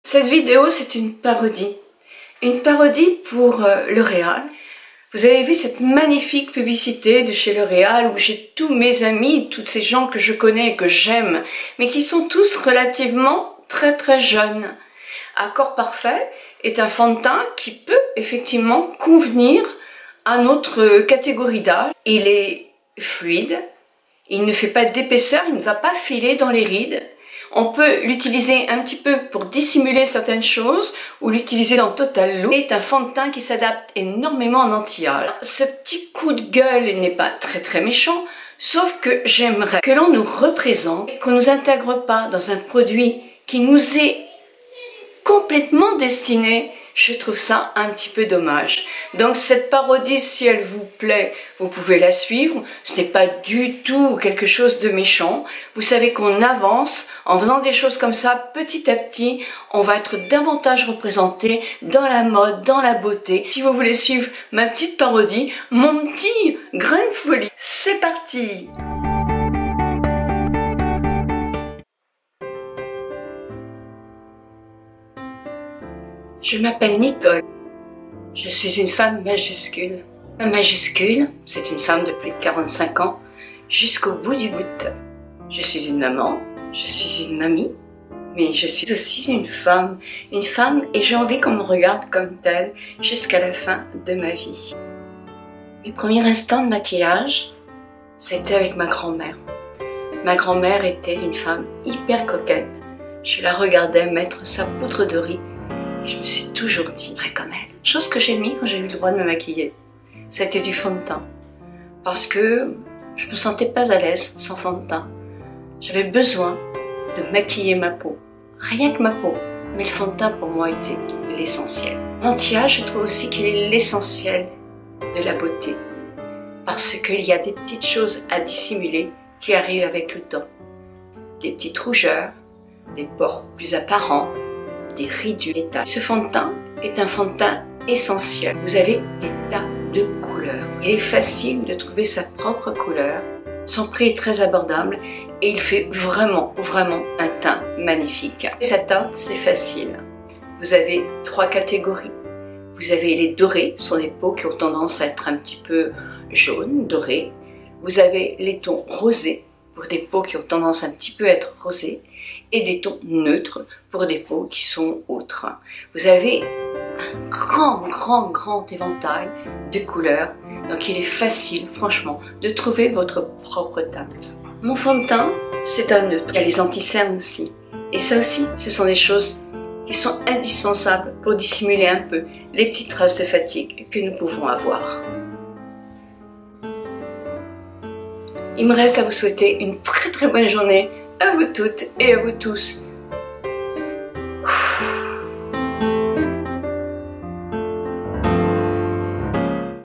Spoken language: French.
Cette vidéo, c'est une parodie. Une parodie pour L'Oréal. Vous avez vu cette magnifique publicité de chez L'Oréal où j'ai tous mes amis, tous ces gens que je connais et que j'aime, mais qui sont tous relativement très jeunes. Accord Parfait est un fond de teint qui peut effectivement convenir à notre catégorie d'âge. Il est fluide, il ne fait pas d'épaisseur, il ne va pas filer dans les rides. On peut l'utiliser un petit peu pour dissimuler certaines choses ou l'utiliser dans Total Look. C'est un fond de teint qui s'adapte énormément en anti-âge. Ce petit coup de gueule n'est pas très méchant, sauf que j'aimerais que l'on nous représente, qu'on nous intègre pas dans un produit qui nous est complètement destiné. Je trouve ça un petit peu dommage. Donc cette parodie, si elle vous plaît, vous pouvez la suivre. Ce n'est pas du tout quelque chose de méchant. Vous savez qu'on avance en faisant des choses comme ça, petit à petit, on va être davantage représenté dans la mode, dans la beauté. Si vous voulez suivre ma petite parodie, mon petit grain de folie, c'est parti! Je m'appelle Nicole. Je suis une femme majuscule. Femme majuscule, c'est une femme de plus de 45 ans, jusqu'au bout du bout. Je suis une maman, je suis une mamie, mais je suis aussi une femme et j'ai envie qu'on me regarde comme telle jusqu'à la fin de ma vie. Mes premiers instants de maquillage, c'était avec ma grand-mère. Ma grand-mère était une femme hyper coquette. Je la regardais mettre sa poudre de riz. Je me suis toujours dit, vrai comme elle. Chose que j'ai mis quand j'ai eu le droit de me maquiller, c'était du fond de teint. Parce que je me sentais pas à l'aise sans fond de teint. J'avais besoin de maquiller ma peau. Rien que ma peau. Mais le fond de teint pour moi était l'essentiel. L'anti-âge, je trouve aussi qu'il est l'essentiel de la beauté. Parce qu'il y a des petites choses à dissimuler qui arrivent avec le temps. Des petites rougeurs, des pores plus apparents, des ridures, des taches. Ce fond de teint est un fond de teint essentiel. Vous avez des tas de couleurs. Il est facile de trouver sa propre couleur. Son prix est très abordable et il fait vraiment un teint magnifique. Sa teinte, c'est facile. Vous avez 3 catégories. Vous avez les dorés, ce sont des peaux qui ont tendance à être un petit peu jaunes, dorées. Vous avez les tons rosés, pour des peaux qui ont tendance un petit peu à être rosées, et des tons neutres pour des peaux qui sont autres. Vous avez un grand éventail de couleurs, donc il est facile, franchement, de trouver votre propre teinte. Mon fond de teint, c'est un neutre. Il y a les anti-cernes aussi. Et ça aussi, ce sont des choses qui sont indispensables pour dissimuler un peu les petites traces de fatigue que nous pouvons avoir. Il me reste à vous souhaiter une très bonne journée, à vous toutes et à vous tous.